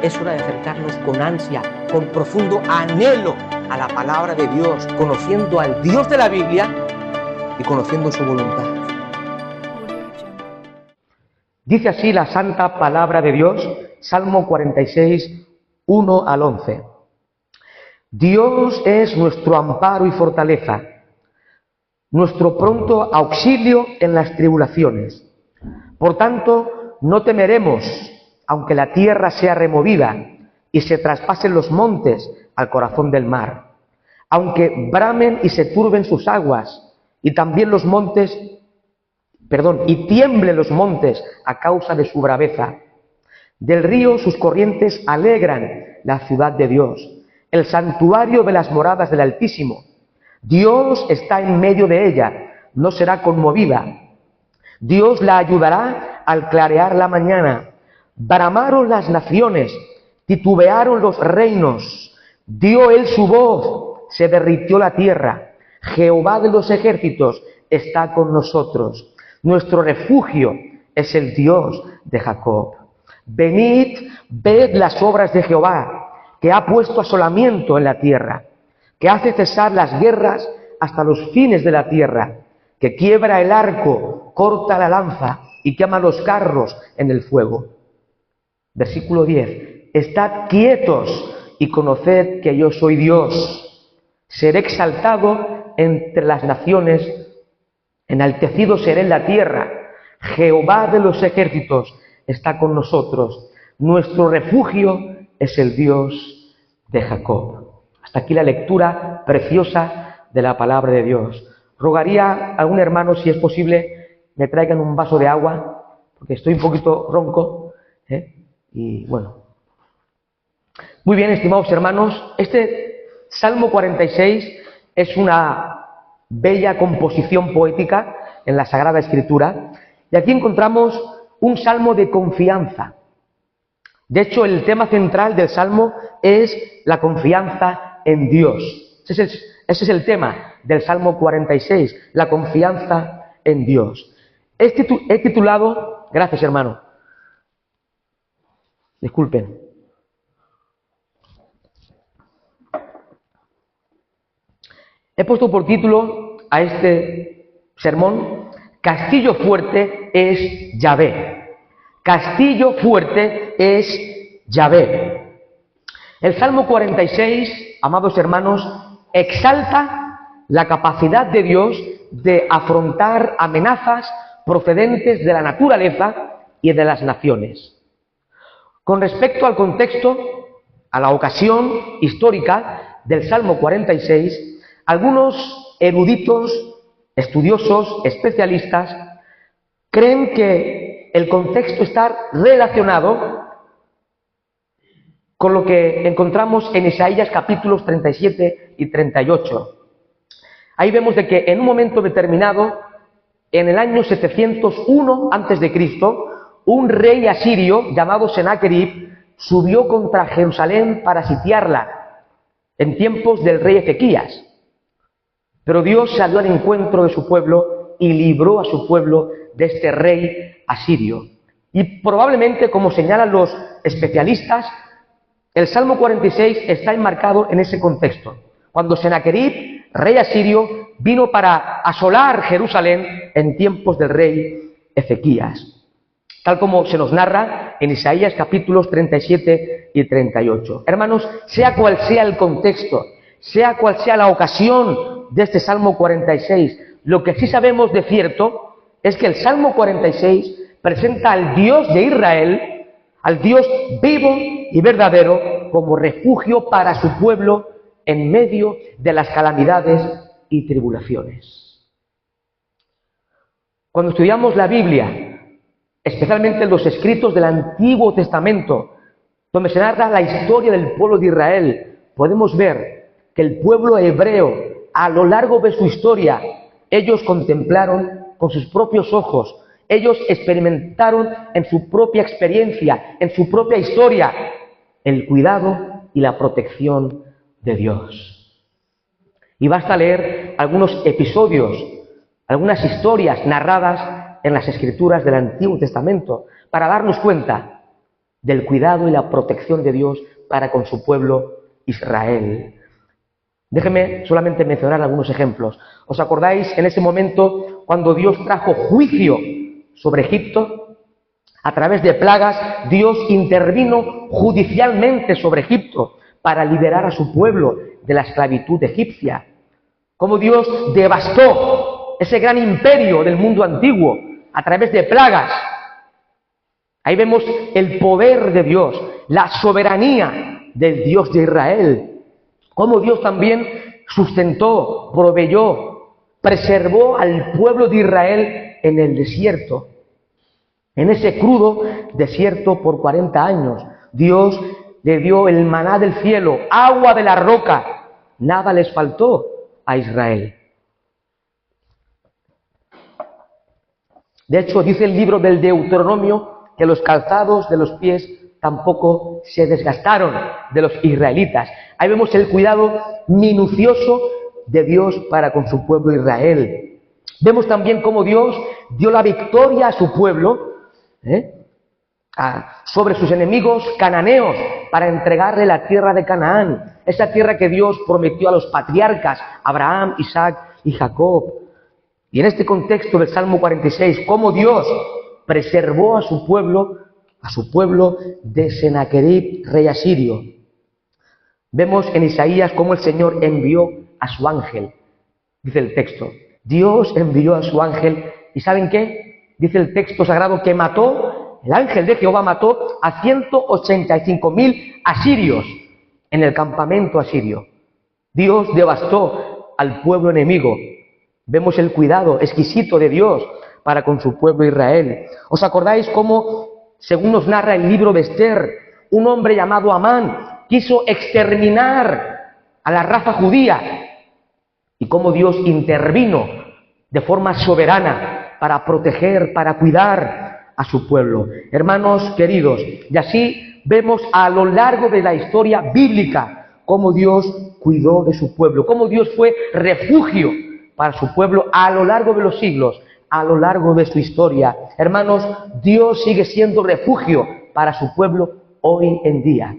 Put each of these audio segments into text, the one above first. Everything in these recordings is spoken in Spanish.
Es hora de acercarnos con ansia, con profundo anhelo a la palabra de Dios, conociendo al Dios de la Biblia y conociendo su voluntad. Dice así la santa palabra de Dios, Salmo 46, 1 al 11. Dios es nuestro amparo y fortaleza, nuestro pronto auxilio en las tribulaciones. Por tanto, no temeremos, aunque la tierra sea removida y se traspasen los montes al corazón del mar, aunque bramen y se turben sus aguas, y también los montes, y tiemblen los montes a causa de su braveza. Del río sus corrientes alegran la ciudad de Dios, el santuario de las moradas del Altísimo. Dios está en medio de ella, no será conmovida. Dios la ayudará al clarear la mañana. Bramaron las naciones, titubearon los reinos. Dio él su voz, se derritió la tierra. Jehová de los ejércitos está con nosotros. Nuestro refugio es el Dios de Jacob. Venid, ved las obras de Jehová, que ha puesto asolamiento en la tierra, que hace cesar las guerras hasta los fines de la tierra, que quiebra el arco, corta la lanza y quema los carros en el fuego. Versículo 10. Estad quietos y conoced que yo soy Dios. Seré exaltado entre las naciones, enaltecido seré en la tierra. Jehová de los ejércitos está con nosotros. Nuestro refugio es el Dios de Jacob. Hasta aquí la lectura preciosa de la palabra de Dios. Rogaría a algún hermano, si es posible, me traigan un vaso de agua, porque estoy un poquito ronco, y bueno. Muy bien, estimados hermanos, este Salmo 46 es una bella composición poética en la Sagrada Escritura, y aquí encontramos un salmo de confianza. De hecho, el tema central del salmo es la confianza en Dios. Ese es el tema del Salmo 46, la confianza en Dios. He titulado, gracias hermano, disculpen. He puesto por título a este sermón, Castillo fuerte es Yahvé. Castillo fuerte es Yahvé. El Salmo 46, amados hermanos, exalta la capacidad de Dios de afrontar amenazas procedentes de la naturaleza y de las naciones. Con respecto al contexto, a la ocasión histórica del Salmo 46, algunos eruditos, estudiosos, especialistas, creen que el contexto está relacionado con lo que encontramos en Isaías capítulos 37 y 38. Ahí vemos de que en un momento determinado, en el año 701 a.C., un rey asirio llamado Senaquerib subió contra Jerusalén para sitiarla en tiempos del rey Ezequías. Pero Dios salió al encuentro de su pueblo y libró a su pueblo de este rey asirio. Y probablemente, como señalan los especialistas, el Salmo 46 está enmarcado en ese contexto. Cuando Senaquerib, rey asirio, vino para asolar Jerusalén en tiempos del rey Ezequías. Tal como se nos narra en Isaías capítulos 37 y 38. Hermanos, sea cual sea el contexto, sea cual sea la ocasión de este Salmo 46, lo que sí sabemos de cierto es que el Salmo 46 presenta al Dios de Israel, al Dios vivo y verdadero, como refugio para su pueblo en medio de las calamidades y tribulaciones. Cuando estudiamos la Biblia, especialmente los escritos del Antiguo Testamento, donde se narra la historia del pueblo de Israel, podemos ver que el pueblo hebreo, a lo largo de su historia, ellos contemplaron con sus propios ojos, ellos experimentaron en su propia experiencia, en su propia historia, el cuidado y la protección de Dios. Y basta leer algunos episodios, algunas historias narradas en las Escrituras del Antiguo Testamento para darnos cuenta del cuidado y la protección de Dios para con su pueblo Israel. Déjenme solamente mencionar algunos ejemplos. ¿Os acordáis en ese momento cuando Dios trajo juicio sobre Egipto? A través de plagas, Dios intervino judicialmente sobre Egipto para liberar a su pueblo de la esclavitud egipcia. Cómo Dios devastó ese gran imperio del mundo antiguo a través de plagas. Ahí vemos el poder de Dios, la soberanía del Dios de Israel. Cómo Dios también sustentó, proveyó, preservó al pueblo de Israel en el desierto. En ese crudo desierto por 40 años, Dios le dio el maná del cielo, agua de la roca. Nada les faltó a Israel. De hecho, dice el libro del Deuteronomio que los calzados de los pies tampoco se desgastaron de los israelitas. Ahí vemos el cuidado minucioso de Dios para con su pueblo Israel. Vemos también cómo Dios dio la victoria a su pueblo sobre sus enemigos cananeos para entregarle la tierra de Canaán, esa tierra que Dios prometió a los patriarcas Abraham, Isaac y Jacob. Y en este contexto del Salmo 46, cómo Dios preservó a su pueblo de Senaquerib, rey asirio. Vemos en Isaías cómo el Señor envió a su ángel, dice el texto. Dios envió a su ángel, ¿y saben qué? Dice el texto sagrado que el ángel de Jehová mató a 185.000 asirios en el campamento asirio. Dios devastó al pueblo enemigo. Vemos el cuidado exquisito de Dios para con su pueblo Israel. ¿Os acordáis cómo, según nos narra el libro de Esther, un hombre llamado Amán quiso exterminar a la raza judía? Y cómo Dios intervino de forma soberana para proteger, para cuidar a su pueblo. Hermanos queridos, y así vemos a lo largo de la historia bíblica cómo Dios cuidó de su pueblo, cómo Dios fue refugio para su pueblo a lo largo de los siglos, a lo largo de su historia. Hermanos, Dios sigue siendo refugio para su pueblo hoy en día.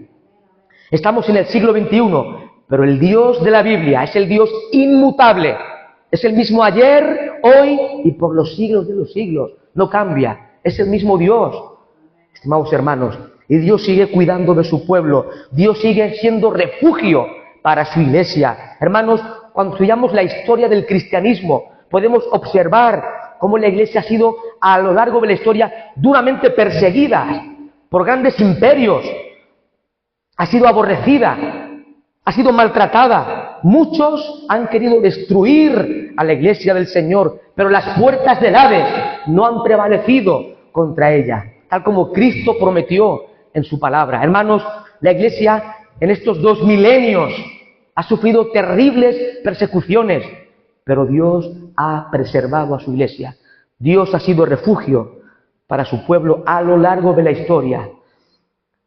Estamos en el siglo XXI, pero el Dios de la Biblia es el Dios inmutable. Es el mismo ayer, hoy y por los siglos de los siglos. No cambia. Es el mismo Dios, estimados hermanos. Y Dios sigue cuidando de su pueblo. Dios sigue siendo refugio para su iglesia. Hermanos, cuando estudiamos la historia del cristianismo, podemos observar cómo la iglesia ha sido a lo largo de la historia duramente perseguida por grandes imperios. Ha sido aborrecida, ha sido maltratada. Muchos han querido destruir a la iglesia del Señor, pero las puertas del Hades no han prevalecido contra ella, tal como Cristo prometió en su palabra. Hermanos, la iglesia en estos 2 milenios ha sufrido terribles persecuciones, pero Dios ha preservado a su iglesia. Dios ha sido refugio para su pueblo a lo largo de la historia.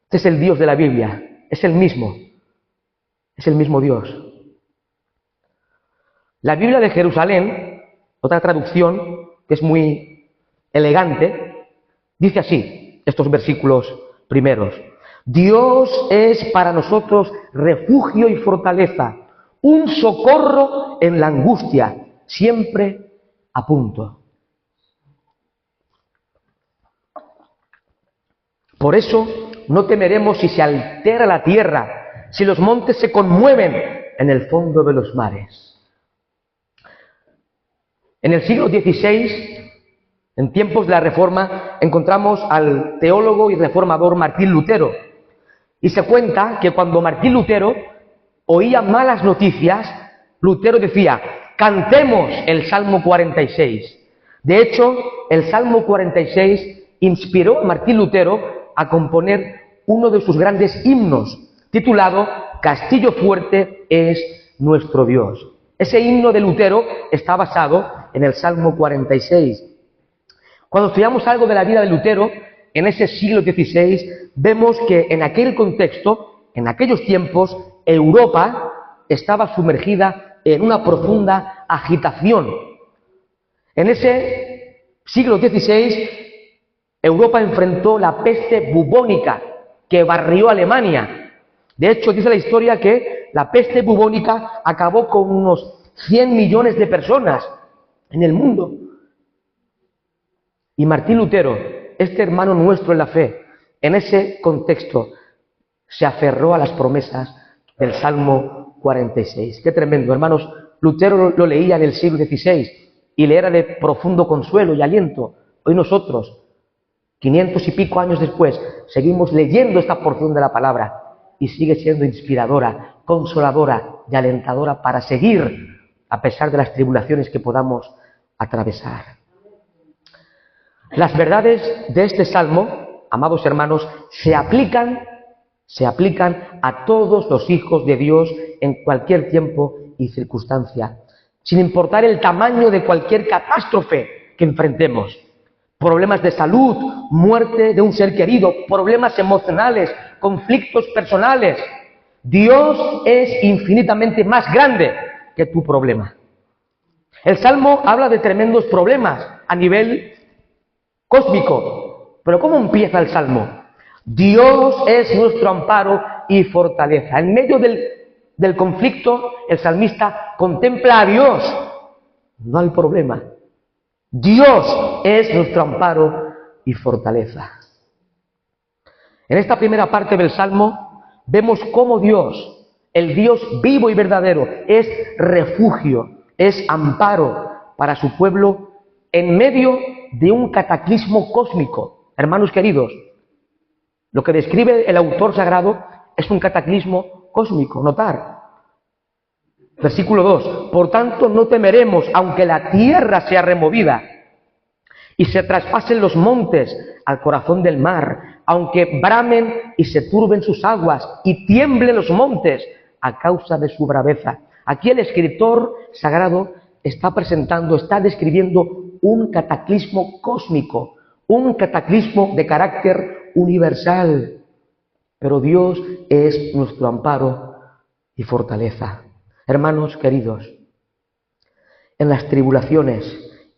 Este es el Dios de la Biblia, es el mismo Dios. La Biblia de Jerusalén, otra traducción que es muy elegante, dice así, estos versículos primeros: Dios es para nosotros refugio y fortaleza, un socorro en la angustia, siempre a punto. Por eso no temeremos si se altera la tierra, si los montes se conmueven en el fondo de los mares. En el siglo XVI, en tiempos de la Reforma, encontramos al teólogo y reformador Martín Lutero. Y se cuenta que cuando Martín Lutero oía malas noticias, Lutero decía: cantemos el Salmo 46. De hecho, el Salmo 46 inspiró a Martín Lutero a componer uno de sus grandes himnos, titulado Castillo fuerte es nuestro Dios. Ese himno de Lutero está basado en el Salmo 46. Cuando estudiamos algo de la vida de Lutero, en ese siglo XVI, vemos que en aquel contexto, en aquellos tiempos, Europa estaba sumergida en una profunda agitación. En ese siglo XVI, Europa enfrentó la peste bubónica, que barrió Alemania. De hecho, dice la historia que la peste bubónica acabó con unos 100 millones de personas en el mundo. Y Martín Lutero, este hermano nuestro en la fe, en ese contexto, se aferró a las promesas del Salmo 46. Qué tremendo, hermanos. Lutero lo leía en el siglo XVI y le era de profundo consuelo y aliento. Hoy nosotros, 500 y pico años después, seguimos leyendo esta porción de la palabra y sigue siendo inspiradora, consoladora y alentadora para seguir a pesar de las tribulaciones que podamos atravesar. Las verdades de este salmo, amados hermanos, se aplican a todos los hijos de Dios en cualquier tiempo y circunstancia, sin importar el tamaño de cualquier catástrofe que enfrentemos. Problemas de salud, muerte de un ser querido, problemas emocionales, conflictos personales. Dios es infinitamente más grande que tu problema. El Salmo habla de tremendos problemas a nivel cósmico. Pero ¿cómo empieza el Salmo? Dios es nuestro amparo y fortaleza. En medio del conflicto, el salmista contempla a Dios, no al problema. Dios es nuestro amparo y fortaleza. En esta primera parte del Salmo vemos cómo Dios, el Dios vivo y verdadero, es refugio, es amparo para su pueblo en medio de un cataclismo cósmico. Hermanos queridos, lo que describe el autor sagrado es un cataclismo cósmico. Notar, versículo 2, por tanto no temeremos aunque la tierra sea removida y se traspasen los montes al corazón del mar, aunque bramen y se turben sus aguas y tiemblen los montes a causa de su braveza. Aquí el escritor sagrado está describiendo un cataclismo cósmico, un cataclismo de carácter universal. Pero Dios es nuestro amparo y fortaleza. Hermanos queridos, en las tribulaciones,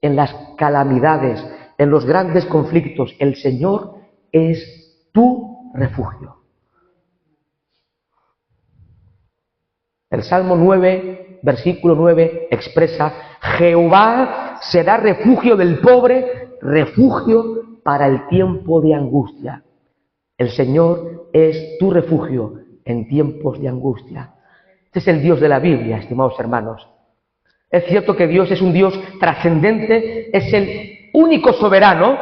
en las calamidades, en los grandes conflictos, el Señor es tu refugio. El Salmo 9, versículo 9, expresa: Jehová será refugio del pobre, refugio para el tiempo de angustia. El Señor es tu refugio en tiempos de angustia. Este es el Dios de la Biblia, estimados hermanos. Es cierto que Dios es un Dios trascendente, es el único soberano,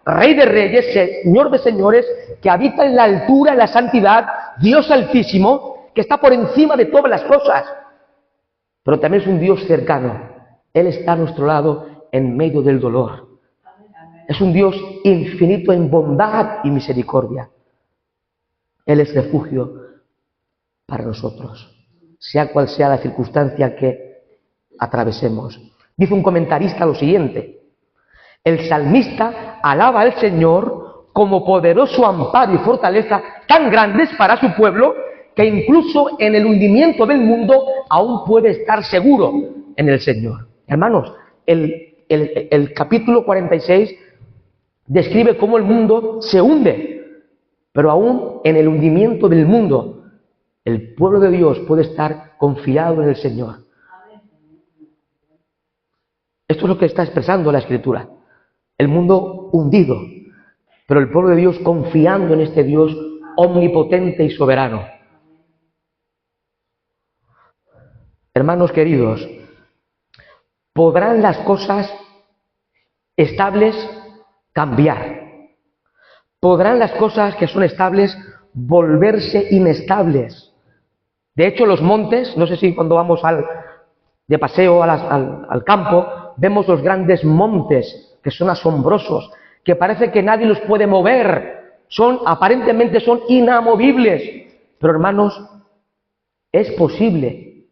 Rey de reyes, Señor de señores, que habita en la altura, en la santidad, Dios altísimo, que está por encima de todas las cosas. Pero también es un Dios cercano. Él está a nuestro lado en medio del dolor. Es un Dios infinito en bondad y misericordia. Él es refugio para nosotros, sea cual sea la circunstancia que atravesemos. Dice un comentarista lo siguiente: el salmista alaba al Señor como poderoso amparo y fortaleza tan grandes para su pueblo que incluso en el hundimiento del mundo aún puede estar seguro en el Señor. Hermanos, el capítulo 46 describe cómo el mundo se hunde, pero aún en el hundimiento del mundo, el pueblo de Dios puede estar confiado en el Señor. Esto es lo que está expresando la Escritura. El mundo hundido, pero el pueblo de Dios confiando en este Dios omnipotente y soberano. Hermanos queridos, ¿podrán las cosas estables cambiar? ¿Podrán las cosas que son estables volverse inestables? De hecho, los montes, no sé si cuando vamos de paseo al campo, vemos los grandes montes que son asombrosos, que parece que nadie los puede mover, aparentemente son inamovibles. Pero hermanos, es posible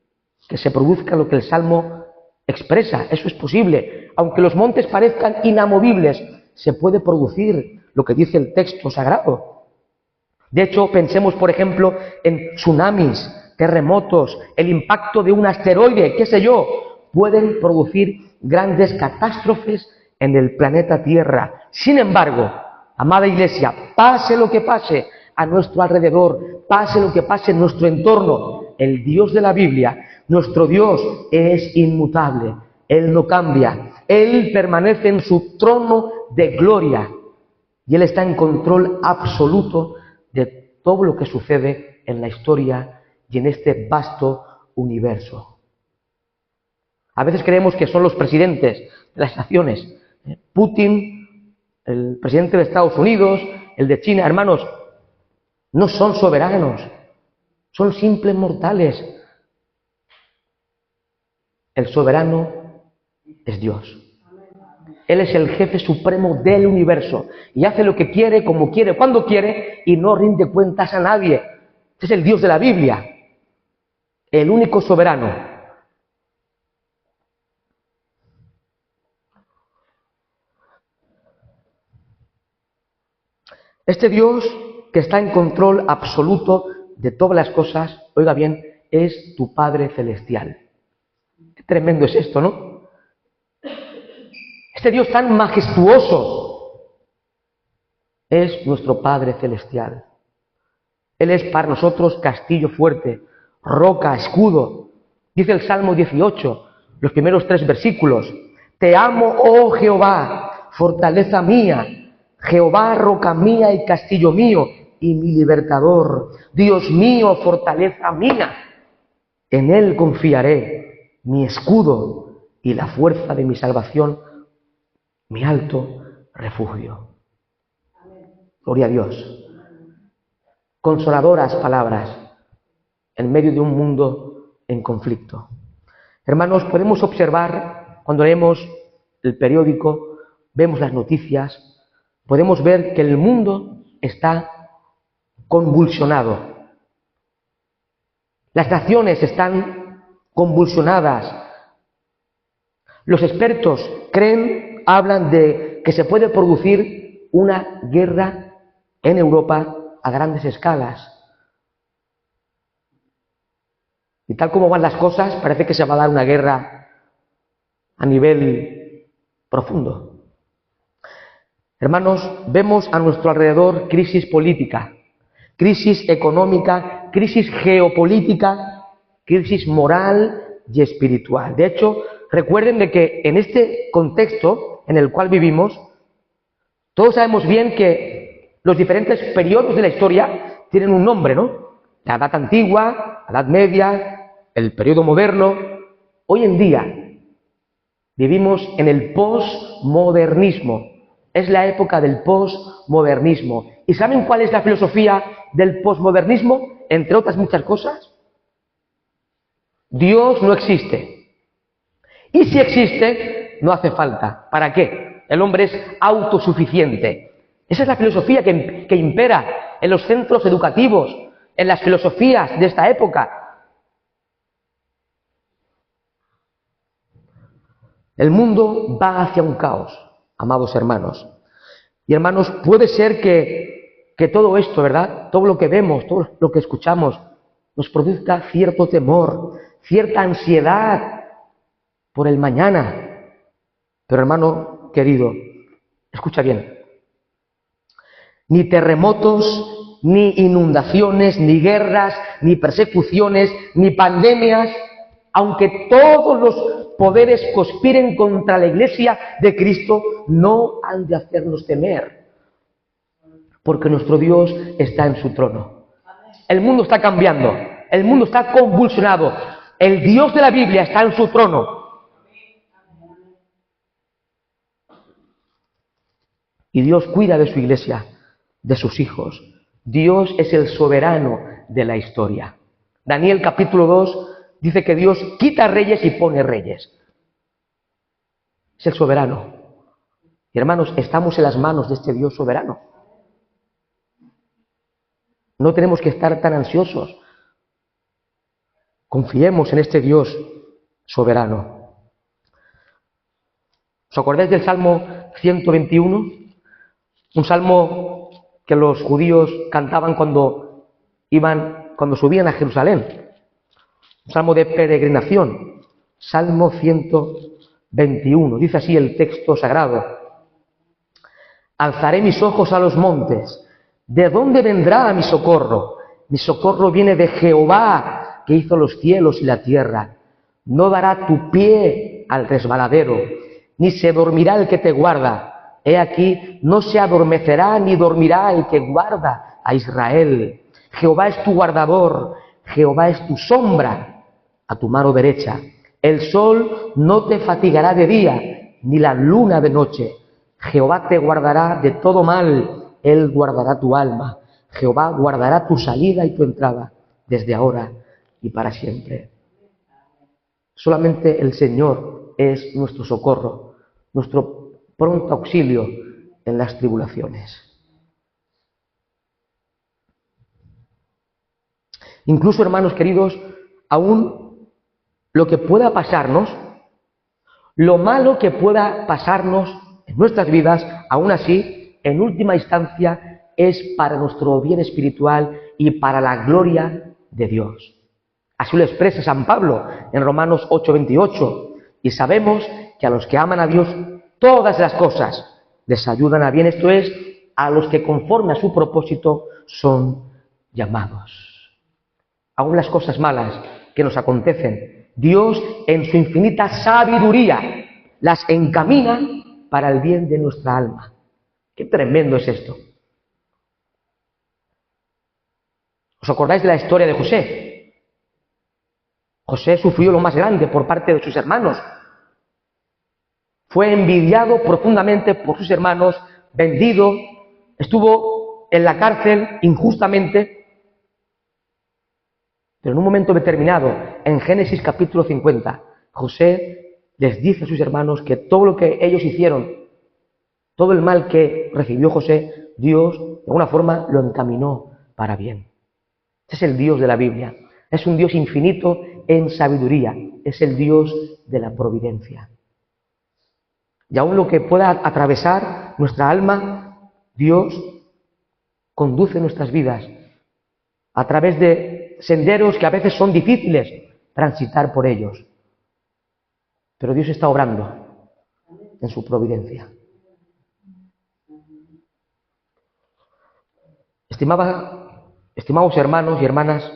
que se produzca lo que el Salmo expresa, eso es posible. Aunque los montes parezcan inamovibles, se puede producir lo que dice el texto sagrado. De hecho, pensemos, por ejemplo, en tsunamis, terremotos, el impacto de un asteroide, qué sé yo, pueden producir grandes catástrofes en el planeta Tierra. Sin embargo, amada Iglesia, pase lo que pase, a nuestro alrededor, pase lo que pase en nuestro entorno, el Dios de la Biblia, nuestro Dios, es inmutable. Él no cambia. Él permanece en su trono de gloria. Y Él está en control absoluto de todo lo que sucede en la historia y en este vasto universo. A veces creemos que son los presidentes de las naciones. Putin, el presidente de Estados Unidos, el de China. Hermanos, no son soberanos. Son simples mortales. El soberano es Dios. Él es el jefe supremo del universo y hace lo que quiere, como quiere, cuando quiere y no rinde cuentas a nadie. Este es el Dios de la Biblia, el único soberano. Este Dios que está en control absoluto de todas las cosas, oiga bien, es tu Padre Celestial. Qué tremendo es esto, ¿no? Este Dios tan majestuoso es nuestro Padre Celestial. Él es para nosotros castillo fuerte, roca, escudo. Dice el Salmo 18, los primeros 3 versículos. Te amo, oh Jehová, fortaleza mía, Jehová, roca mía y castillo mío, y mi libertador. Dios mío, fortaleza mía. En Él confiaré, mi escudo y la fuerza de mi salvación, mi alto refugio. Gloria a Dios. Consoladoras palabras en medio de un mundo en conflicto. Hermanos, podemos observar cuando leemos el periódico, vemos las noticias, podemos ver que el mundo está convulsionado. Las naciones están convulsionadas. Los expertos hablan de que se puede producir una guerra en Europa a grandes escalas. Y tal como van las cosas, parece que se va a dar una guerra a nivel profundo. Hermanos, vemos a nuestro alrededor crisis política, crisis económica, crisis geopolítica, crisis moral y espiritual. De hecho, recuerden de que en este contexto en el cual vivimos, todos sabemos bien que los diferentes periodos de la historia tienen un nombre, ¿no? La Edad Antigua, la Edad Media, el periodo moderno. Hoy en día vivimos en el posmodernismo. Es la época del posmodernismo. ¿Y saben cuál es la filosofía del posmodernismo? Entre otras muchas cosas. Dios no existe. Y si existe, no hace falta. ¿Para qué? El hombre es autosuficiente. Esa es la filosofía que impera en los centros educativos, en las filosofías de esta época. El mundo va hacia un caos, amados hermanos. Y hermanos, puede ser que todo esto, ¿verdad? Todo lo que vemos, todo lo que escuchamos, nos produzca cierto temor, cierta ansiedad por el mañana. Pero hermano querido, escucha bien. Ni terremotos, ni inundaciones, ni guerras, ni persecuciones, ni pandemias, aunque todos los poderes conspiren contra la Iglesia de Cristo, no han de hacernos temer, porque nuestro Dios está en su trono. El mundo está cambiando, el mundo está convulsionado, el Dios de la Biblia está en su trono. Y Dios cuida de su Iglesia, de sus hijos. Dios es el soberano de la historia. Daniel capítulo 2 dice que Dios quita reyes y pone reyes. Es el soberano. Y hermanos, estamos en las manos de este Dios soberano. No tenemos que estar tan ansiosos. Confiemos en este Dios soberano. ¿Os acordáis del Salmo 121? Un salmo que los judíos cantaban cuando subían a Jerusalén. Un salmo de peregrinación. Salmo 121. Dice así el texto sagrado. Alzaré mis ojos a los montes. ¿De dónde vendrá mi socorro? Mi socorro viene de Jehová, que hizo los cielos y la tierra. No dará tu pie al resbaladero, ni se dormirá el que te guarda. He aquí, no se adormecerá ni dormirá el que guarda a Israel. Jehová es tu guardador, Jehová es tu sombra a tu mano derecha. El sol no te fatigará de día, ni la luna de noche. Jehová te guardará de todo mal, Él guardará tu alma. Jehová guardará tu salida y tu entrada, desde ahora y para siempre. Solamente el Señor es nuestro socorro, nuestro pronto auxilio en las tribulaciones. Incluso, hermanos queridos, aún lo que pueda pasarnos, lo malo que pueda pasarnos en nuestras vidas, aún así, en última instancia, es para nuestro bien espiritual y para la gloria de Dios. Así lo expresa San Pablo en Romanos 8:28. Y sabemos que a los que aman a Dios, todas las cosas les ayudan a bien. Esto es, a los que conforme a su propósito son llamados. Aún las cosas malas que nos acontecen, Dios en su infinita sabiduría las encamina para el bien de nuestra alma. Qué tremendo es esto. ¿Os acordáis de la historia de José? José sufrió lo más grande por parte de sus hermanos. Fue envidiado profundamente por sus hermanos, vendido, estuvo en la cárcel injustamente. Pero en un momento determinado, en Génesis capítulo 50, José les dice a sus hermanos que todo lo que ellos hicieron, todo el mal que recibió José, Dios de alguna forma lo encaminó para bien. Ese es el Dios de la Biblia. Es un Dios infinito en sabiduría. Es el Dios de la providencia. Y aún lo que pueda atravesar nuestra alma, Dios conduce nuestras vidas a través de senderos que a veces son difíciles transitar por ellos. Pero Dios está obrando en su providencia. Estimados hermanos y hermanas,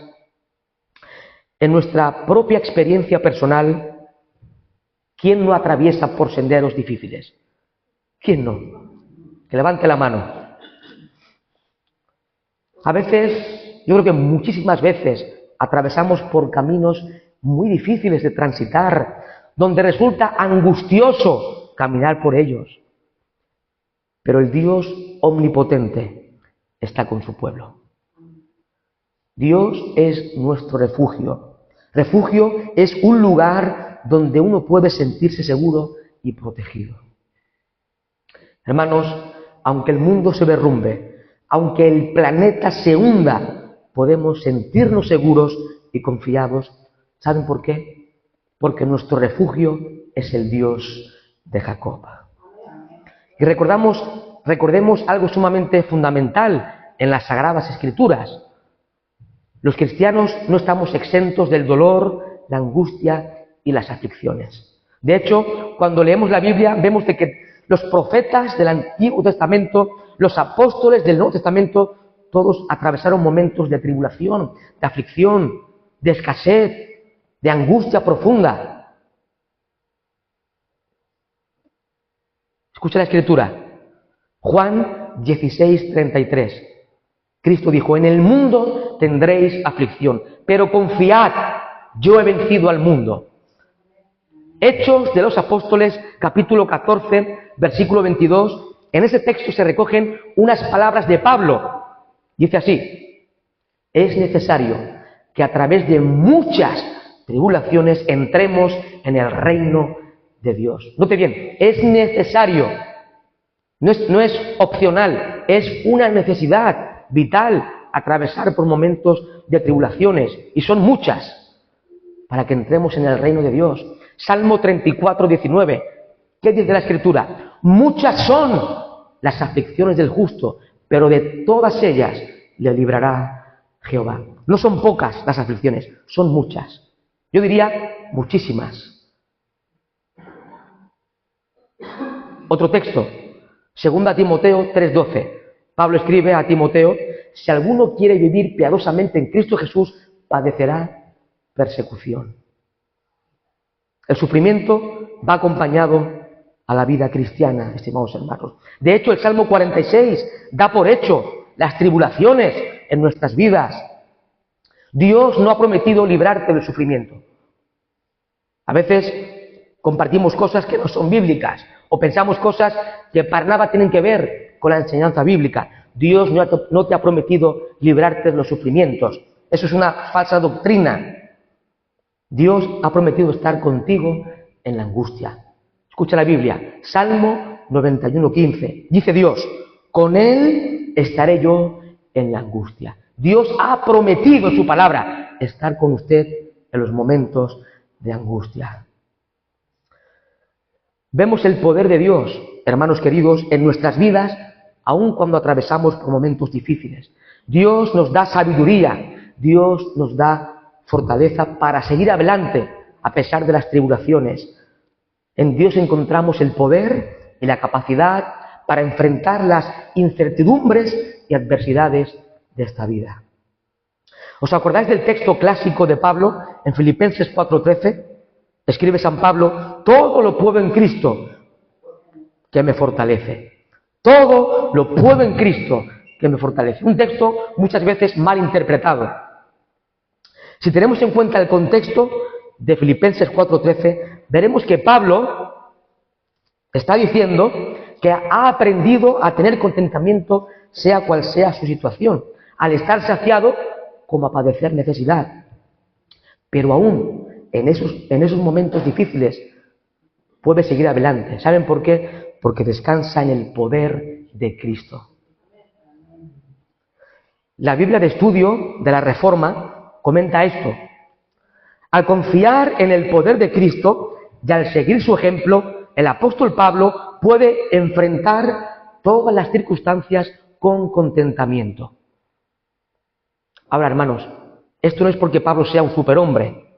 en nuestra propia experiencia personal, ¿quién no atraviesa por senderos difíciles? ¿Quién no? Que levante la mano. A veces, yo creo que muchísimas veces, atravesamos por caminos muy difíciles de transitar, donde resulta angustioso caminar por ellos. Pero el Dios omnipotente está con su pueblo. Dios es nuestro refugio. Refugio es un lugar donde uno puede sentirse seguro y protegido. Hermanos, aunque el mundo se derrumbe, aunque el planeta se hunda, podemos sentirnos seguros y confiados. ¿Saben por qué? Porque nuestro refugio es el Dios de Jacob. Y recordemos algo sumamente fundamental en las Sagradas Escrituras. Los cristianos no estamos exentos del dolor, la angustia y las aflicciones. De hecho, cuando leemos la Biblia, vemos de que los profetas del Antiguo Testamento, los apóstoles del Nuevo Testamento, todos atravesaron momentos de tribulación, de aflicción, de escasez, de angustia profunda. Escucha la Escritura. Juan 16:33. Cristo dijo, en el mundo tendréis aflicción, pero confiad, yo he vencido al mundo. Hechos de los Apóstoles, capítulo 14, versículo 22, en ese texto se recogen unas palabras de Pablo. Dice así, es necesario que a través de muchas tribulaciones entremos en el reino de Dios. Note bien, es necesario, no es opcional, es una necesidad vital atravesar por momentos de tribulaciones, y son muchas, para que entremos en el reino de Dios. Salmo 34:19, ¿qué dice la Escritura? Muchas son las aflicciones del justo, pero de todas ellas le librará Jehová. No son pocas las aflicciones, son muchas. Yo diría muchísimas. Otro texto, 2 Timoteo 3:12. Pablo escribe a Timoteo: si alguno quiere vivir piadosamente en Cristo Jesús, padecerá persecución. El sufrimiento va acompañado a la vida cristiana, estimados hermanos. De hecho, el Salmo 46 da por hecho las tribulaciones en nuestras vidas. Dios no ha prometido librarte del sufrimiento. A veces compartimos cosas que no son bíblicas o pensamos cosas que para nada tienen que ver con la enseñanza bíblica. Dios no te ha prometido librarte de los sufrimientos. Eso es una falsa doctrina. Dios ha prometido estar contigo en la angustia. Escucha la Biblia, Salmo 91:15. Dice Dios: con Él estaré yo en la angustia. Dios ha prometido en su palabra estar con usted en los momentos de angustia. Vemos el poder de Dios, hermanos queridos, en nuestras vidas, aun cuando atravesamos por momentos difíciles. Dios nos da sabiduría, Dios nos da fortaleza para seguir adelante a pesar de las tribulaciones. En Dios encontramos el poder y la capacidad para enfrentar las incertidumbres y adversidades de esta vida. ¿Os acordáis del texto clásico de Pablo en Filipenses 4:13? Escribe San Pablo: todo lo puedo en Cristo que me fortalece. Todo lo puedo en Cristo que me fortalece. Un texto muchas veces mal interpretado. Si tenemos en cuenta el contexto de Filipenses 4:13, veremos que Pablo está diciendo que ha aprendido a tener contentamiento sea cual sea su situación, al estar saciado como a padecer necesidad. Pero aún en esos momentos difíciles puede seguir adelante. ¿Saben por qué? Porque descansa en el poder de Cristo. La Biblia de Estudio de la Reforma comenta esto: al confiar en el poder de Cristo y al seguir su ejemplo, el apóstol Pablo puede enfrentar todas las circunstancias con contentamiento. Ahora, hermanos, esto no es porque Pablo sea un superhombre.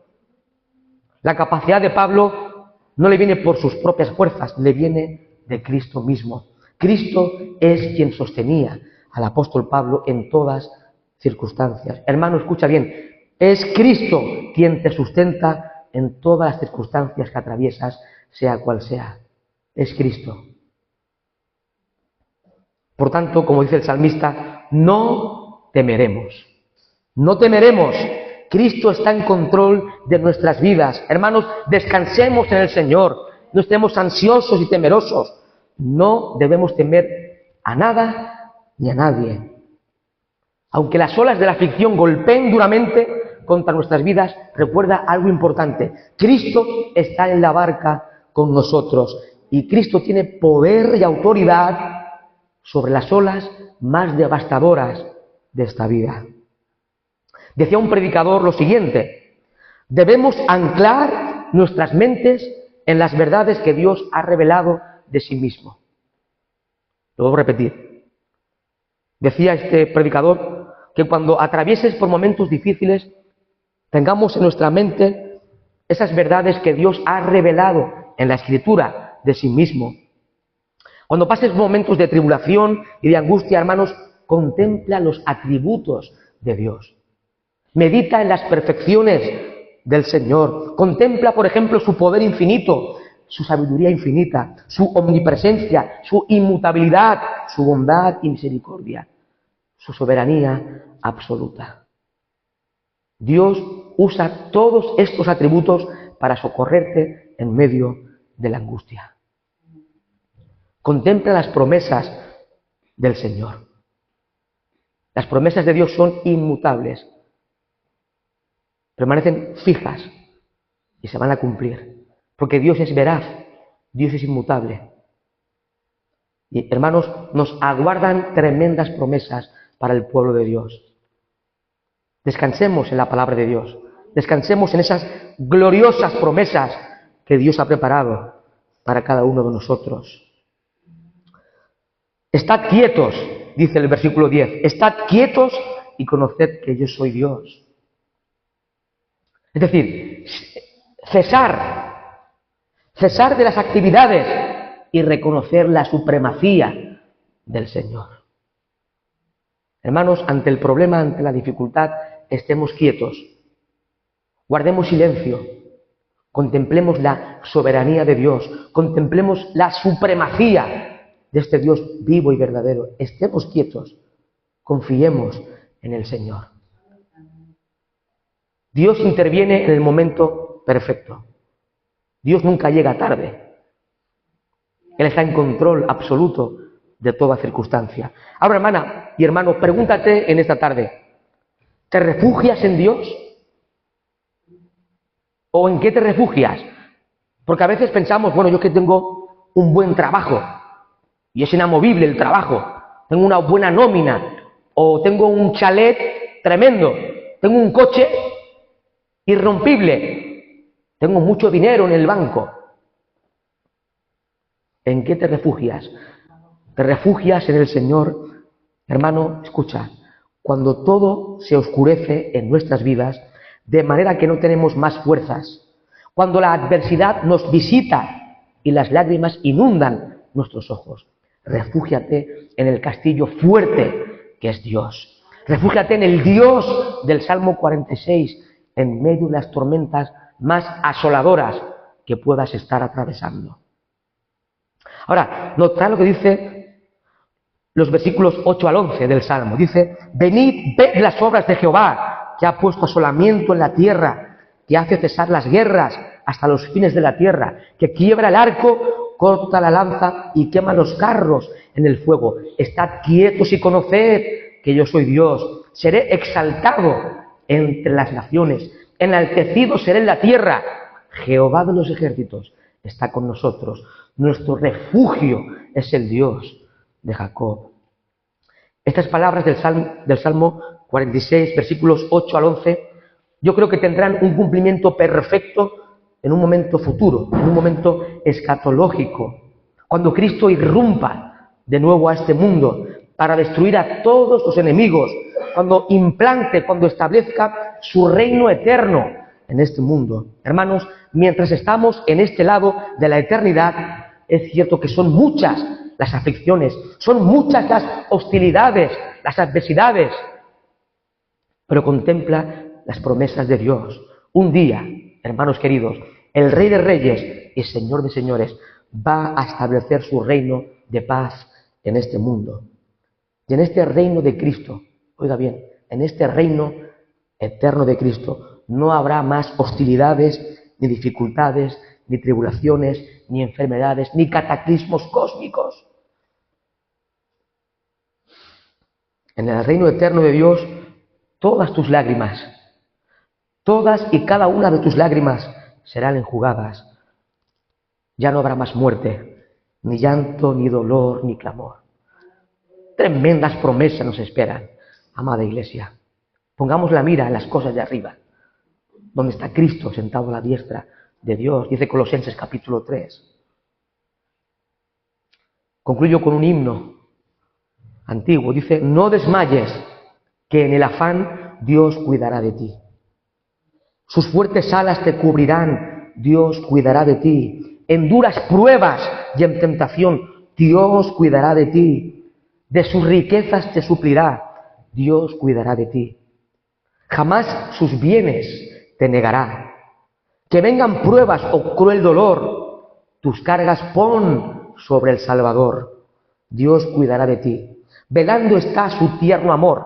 La capacidad de Pablo no le viene por sus propias fuerzas, le viene de Cristo mismo. Cristo es quien sostenía al apóstol Pablo en todas circunstancias. Hermano, escucha bien, es Cristo quien te sustenta en todas las circunstancias que atraviesas, sea cual sea. Es Cristo. Por tanto, como dice el salmista, no temeremos. No temeremos. Cristo está en control de nuestras vidas. Hermanos, descansemos en el Señor. No estemos ansiosos y temerosos. No debemos temer a nada ni a nadie. Aunque las olas de la aflicción golpeen duramente contra nuestras vidas, recuerda algo importante: Cristo está en la barca con nosotros y Cristo tiene poder y autoridad sobre las olas más devastadoras de esta vida. Decía un predicador lo siguiente: debemos anclar nuestras mentes en las verdades que Dios ha revelado de sí mismo. Lo voy a repetir. Decía este predicador que cuando atravieses por momentos difíciles, tengamos en nuestra mente esas verdades que Dios ha revelado en la Escritura de sí mismo. Cuando pases momentos de tribulación y de angustia, hermanos, contempla los atributos de Dios. Medita en las perfecciones del Señor. Contempla, por ejemplo, su poder infinito, su sabiduría infinita, su omnipresencia, su inmutabilidad, su bondad y misericordia, su soberanía absoluta. Dios usa todos estos atributos para socorrerte en medio de la angustia. Contempla las promesas del Señor. Las promesas de Dios son inmutables. Permanecen fijas y se van a cumplir, porque Dios es veraz, Dios es inmutable. Y hermanos, nos aguardan tremendas promesas para el pueblo de Dios. Descansemos en la palabra de Dios, descansemos en esas gloriosas promesas que Dios ha preparado para cada uno de nosotros. Estad quietos, dice el versículo 10, estad quietos y conoced que yo soy Dios. Es decir, cesar de las actividades y reconocer la supremacía del Señor. Hermanos, ante el problema, ante la dificultad, estemos quietos, guardemos silencio, contemplemos la soberanía de Dios, contemplemos la supremacía de este Dios vivo y verdadero. Estemos quietos, confiemos en el Señor. Dios interviene en el momento perfecto. Dios nunca llega tarde. Él está en control absoluto de toda circunstancia. Ahora, hermana y hermano, pregúntate en esta tarde, ¿te refugias en Dios? ¿O en qué te refugias? Porque a veces pensamos, bueno, yo que tengo un buen trabajo, y es inamovible el trabajo, tengo una buena nómina, o tengo un chalet tremendo, tengo un coche irrompible, tengo mucho dinero en el banco. ¿En qué te refugias? ¿Te refugias en el Señor? Hermano, escucha, cuando todo se oscurece en nuestras vidas, de manera que no tenemos más fuerzas, cuando la adversidad nos visita y las lágrimas inundan nuestros ojos, refúgiate en el castillo fuerte que es Dios. Refúgiate en el Dios del Salmo 46, en medio de las tormentas más asoladoras que puedas estar atravesando. Ahora, notad lo que dice los versículos 8 al 11 del Salmo. Dice, venid, ved las obras de Jehová, que ha puesto asolamiento en la tierra, que hace cesar las guerras hasta los fines de la tierra, que quiebra el arco, corta la lanza y quema los carros en el fuego. Estad quietos y conoced que yo soy Dios. Seré exaltado entre las naciones, enaltecido seré en la tierra. Jehová de los ejércitos está con nosotros. Nuestro refugio es el Dios de Jacob. Estas palabras del Salmo 46, versículos 8 al 11, yo creo que tendrán un cumplimiento perfecto en un momento futuro, en un momento escatológico, cuando Cristo irrumpa de nuevo a este mundo para destruir a todos los enemigos, cuando implante, cuando establezca su reino eterno en este mundo. Hermanos, mientras estamos en este lado de la eternidad, es cierto que son muchas las aflicciones, son muchas las hostilidades, las adversidades, pero contempla las promesas de Dios. Un día, hermanos queridos, el Rey de Reyes y Señor de Señores va a establecer su reino de paz en este mundo. Y en este reino de Cristo, oiga bien, en este reino eterno de Cristo no habrá más hostilidades, ni dificultades, ni tribulaciones, ni enfermedades, ni cataclismos cósmicos. En el reino eterno de Dios, todas tus lágrimas, todas y cada una de tus lágrimas serán enjugadas. Ya no habrá más muerte, ni llanto, ni dolor, ni clamor. Tremendas promesas nos esperan, amada Iglesia. Pongamos la mira en las cosas de arriba, donde está Cristo sentado a la diestra de Dios, dice Colosenses capítulo 3. Concluyo con un himno antiguo, dice, no desmayes, que en el afán Dios cuidará de ti. Sus fuertes alas te cubrirán, Dios cuidará de ti. En duras pruebas y en tentación, Dios cuidará de ti. De sus riquezas te suplirá, Dios cuidará de ti. Jamás sus bienes te negará. Que vengan pruebas o cruel dolor, tus cargas pon sobre el Salvador. Dios cuidará de ti. Velando está su tierno amor.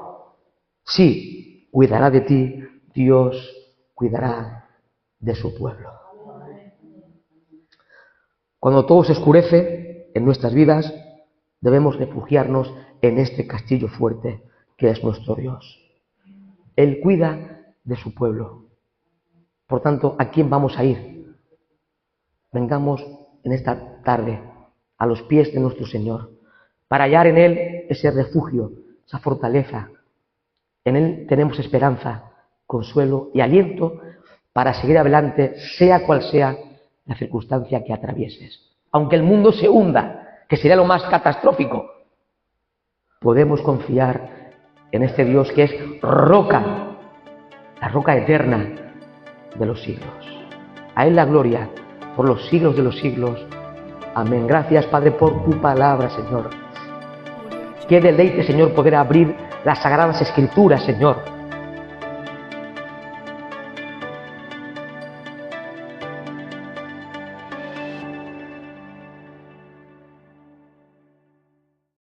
Sí, cuidará de ti, Dios cuidará de su pueblo. Cuando todo se oscurece en nuestras vidas, debemos refugiarnos en este castillo fuerte que es nuestro Dios. Él cuida de su pueblo. Por tanto, ¿a quién vamos a ir? Vengamos en esta tarde a los pies de nuestro Señor, para hallar en Él ese refugio, esa fortaleza. En Él tenemos esperanza, consuelo y aliento para seguir adelante, sea cual sea la circunstancia que atravieses. Aunque el mundo se hunda, que sería lo más catastrófico, podemos confiar en este Dios que es roca, la roca eterna de los siglos. A Él la gloria por los siglos de los siglos. Amén. Gracias, Padre, por tu palabra, Señor. Qué deleite, Señor, poder abrir las Sagradas Escrituras, Señor,